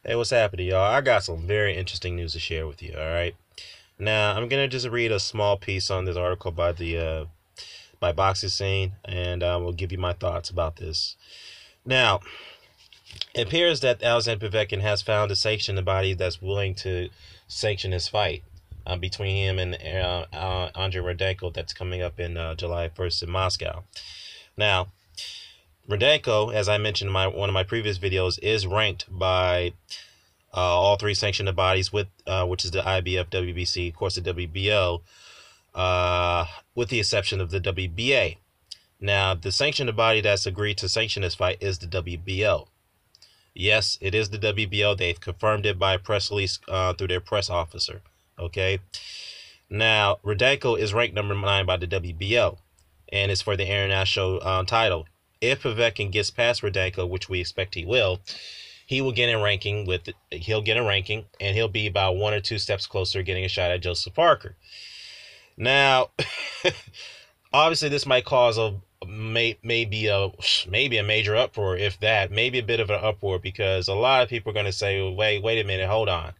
Hey, what's happening, y'all? I got some very interesting news to share with you. All right. Now, I'm gonna just read a small piece on this article by the by Boxing Scene, and we'll give you my thoughts about this. Now, it appears that Alexander Povetkin has found a sanctioning body that's willing to sanction his fight between him and Andrei Rudenko that's coming up in July 1st in Moscow. Now, Rudenko, as I mentioned in one of my previous videos, is ranked by all three sanctioned bodies, with which is the IBF, WBC, of course the WBO, with the exception of the WBA. Now, the sanctioned body that's agreed to sanction this fight is the WBO. Yes, it is the WBO. They've confirmed it by press release through their press officer. Okay. Now, Rudenko is ranked number 9 by the WBO, and it's for the international title. If Povetkin gets past Rudenko, which we expect he will get a ranking and he'll be about 1 or 2 steps closer getting a shot at Joseph Parker. Now, obviously this might cause maybe a major uproar, if that, maybe a bit of an uproar, because a lot of people are going to say, wait a minute, hold on.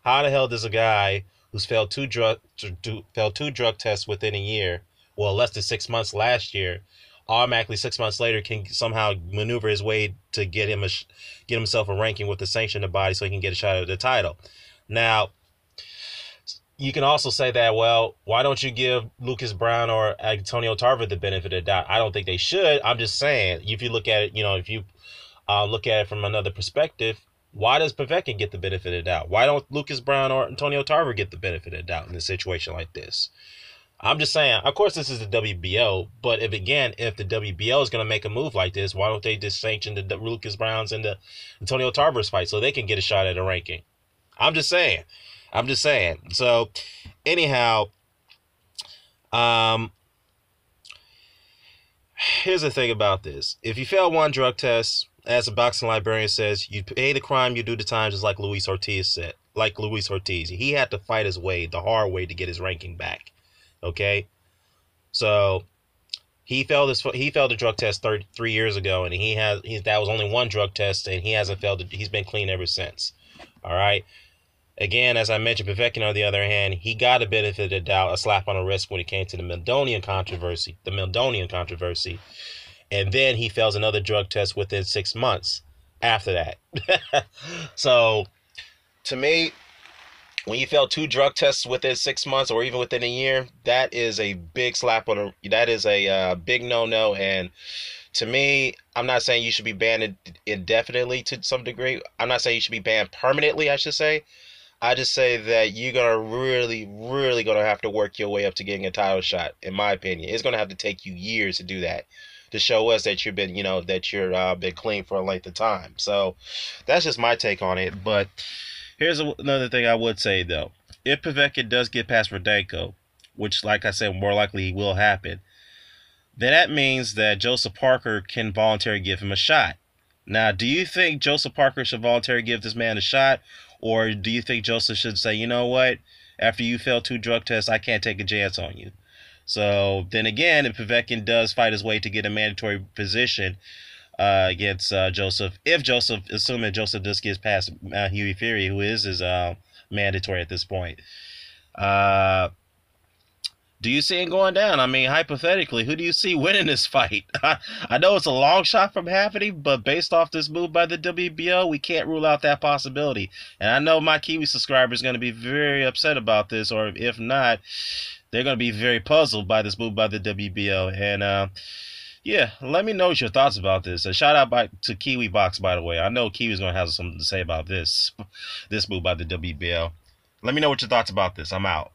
How the hell does a guy who's failed two drug tests within a year, well, less than 6 months last year, automatically 6 months later can somehow maneuver his way to get himself a ranking with the sanctioned body so he can get a shot at the title? Now, you can also say that, well, why don't you give Lucas Brown or Antonio Tarver the benefit of the doubt? I don't think they should. I'm just saying, if you look at it, if you look at it from another perspective, why does Povetkin get the benefit of the doubt? Why don't Lucas Brown or Antonio Tarver get the benefit of the doubt in a situation like this? I'm just saying, of course, this is the WBO, but if the WBO is going to make a move like this, why don't they just sanction the Lucas Browns and the Antonio Tarver's fight so they can get a shot at a ranking? I'm just saying. So, anyhow, here's the thing about this. If you fail one drug test, as a boxing librarian says, you pay the crime, you do the time, just like Luis Ortiz said. Like Luis Ortiz. He had to fight his way, the hard way, to get his ranking back. Okay? So, he failed the drug test 3 years ago, and that was only one drug test, and he hasn't failed it. He's been clean ever since. All right? Again, as I mentioned, Povetkin, on the other hand, he got a benefit of the doubt, a slap on the wrist when it came to the Mildonian controversy. And then he fails another drug test within 6 months after that. So, to me, when you fail 2 drug tests within 6 months or even within a year, that is a big that is a big no-no. And to me, I'm not saying you should be banned indefinitely to some degree. I'm not saying you should be banned permanently, I should say. I just say that you're going to really going to have to work your way up to getting a title shot, in my opinion. It's going to have to take you years to do that, to show us that you've been, been clean for a length of time. So that's just my take on it. But here's another thing I would say, though. If Povetkin does get past Rudenko, which, like I said, more likely will happen, then that means that Joseph Parker can voluntarily give him a shot. Now, do you think Joseph Parker should voluntarily give this man a shot? Or do you think Joseph should say, you know what, after you fail 2 drug tests, I can't take a chance on you? So then again, if Povetkin does fight his way to get a mandatory position against Joseph, assuming Joseph just gets past Hughie Fury, who is his mandatory at this point, do you see him going down? I mean, hypothetically, who do you see winning this fight? I know it's a long shot from happening, but based off this move by the WBO, we can't rule out that possibility. And I know my Kiwi subscribers are going to be very upset about this, or if not, they're going to be very puzzled by this move by the WBO. And yeah, let me know what your thoughts about this. A shout out to Kiwi Box, by the way. I know Kiwi's going to have something to say about this move by the WBO. Let me know what your thoughts about this. I'm out.